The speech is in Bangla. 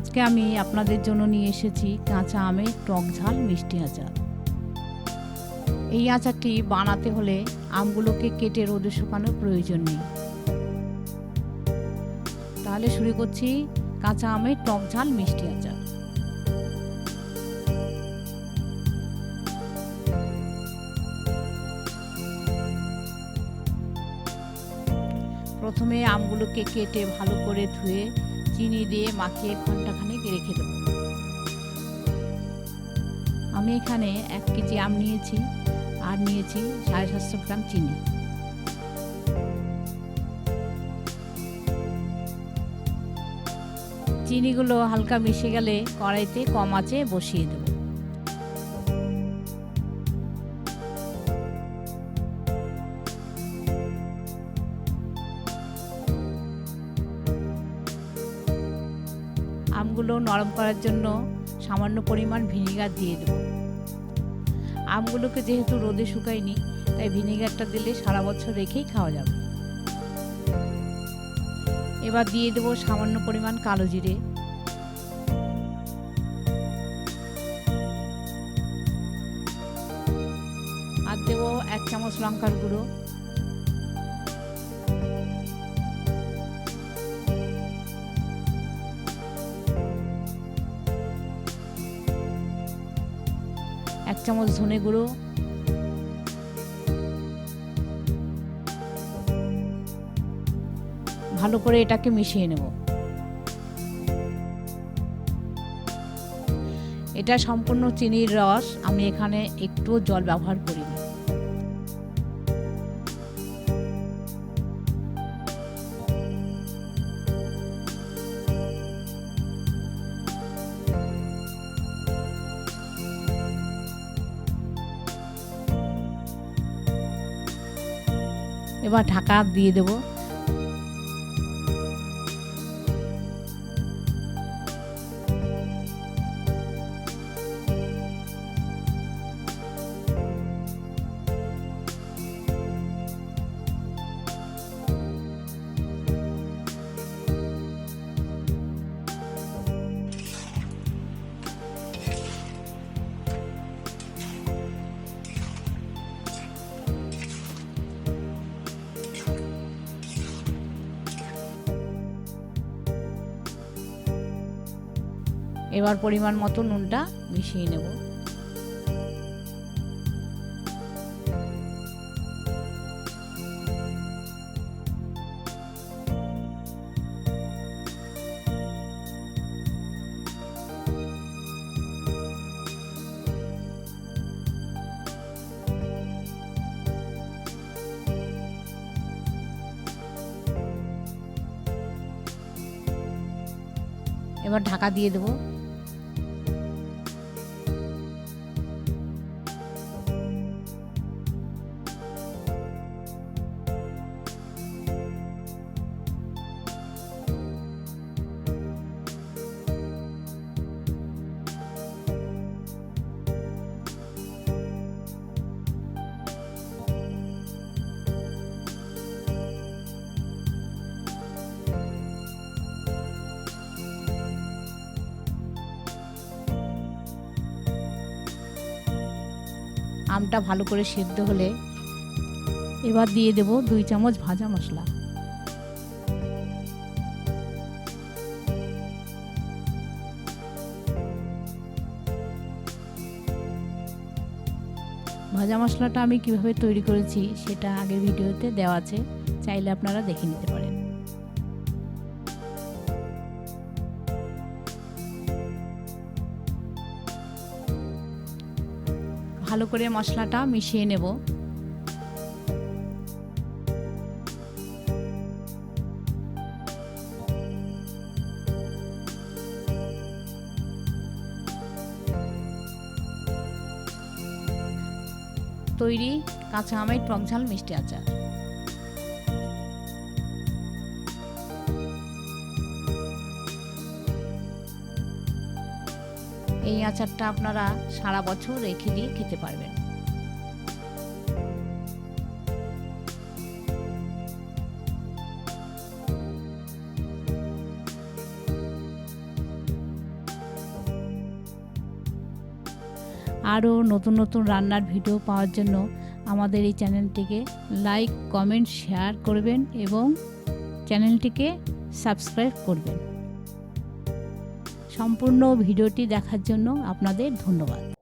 আজকে আমি আপনাদের জন্য নিয়ে এসেছি কাঁচা আমের টক ঝাল মিষ্টি আচার। এই আচারটি বানাতে হলে আমগুলোকে কেটে রোদে শুকানোর প্রয়োজন নেই। তাহলে শুরু করছি কাঁচা আমের টক ঝাল মিষ্টি আচার। প্রথমে আমগুলোকে কেটে ভালো করে ধুয়ে চিনি দিয়ে মাখিয়ে ঘন্টাখানেক রেখে দেব। আমি এখানে 1 কেজি আম নিয়েছি আর নিয়েছি 750 গ্রাম চিনি। চিনিগুলো হালকা মিশে গেলে কড়াইতে কম আঁচে বসিয়ে দেব। আমগুলো নরম করার জন্য সামান্য পরিমাণ ভিনেগার দিয়ে দেব। আমগুলোকে যেহেতু রোদে শুকায়নি, তাই ভিনেগারটা দিলে সারা বছর রেখেই খাওয়া যাবে। এবার দিয়ে দেব সামান্য পরিমাণ কালো জিরে, আর দেব 1 চামচ লঙ্কার গুঁড়ো, এক চামচ ধনে গুঁড়ো, ভালো করে এটাকে মিশিয়ে নেব। এটা সম্পূর্ণ চিনির রস, আমি এখানে একটু জল ব্যবহার করিনি। এবার ঢাকা দিয়ে দেব। এবার পরিমাণ মতো নুনটা মিশিয়ে নেব। এবার ঢাকা দিয়ে দেব। আমটা ভালো করে সেদ্ধ হলে এবার দিয়ে দেব 2 চামচ ভাজা মশলা। ভাজা মশলাটা আমি কিভাবে তৈরি করেছি সেটা আগের ভিডিওতে দেওয়া আছে, চাইলে আপনারা দেখে নিতে পারেন। ভালো করে মশলাটা মিশিয়ে নেব। তৈরি কাঁচা আমের টক ঝাল মিষ্টি আচার। এই আচারটা আপনারা সারা বছর রেখে দিয়ে খেতে পারবেন। আরও নতুন নতুন রান্নার ভিডিও পাওয়ার জন্য আমাদের এই চ্যানেলটিকে লাইক, কমেন্ট, শেয়ার করবেন এবং চ্যানেলটিকে সাবস্ক্রাইব করবেন। সম্পূর্ণ ভিডিওটি দেখার জন্য আপনাদের ধন্যবাদ।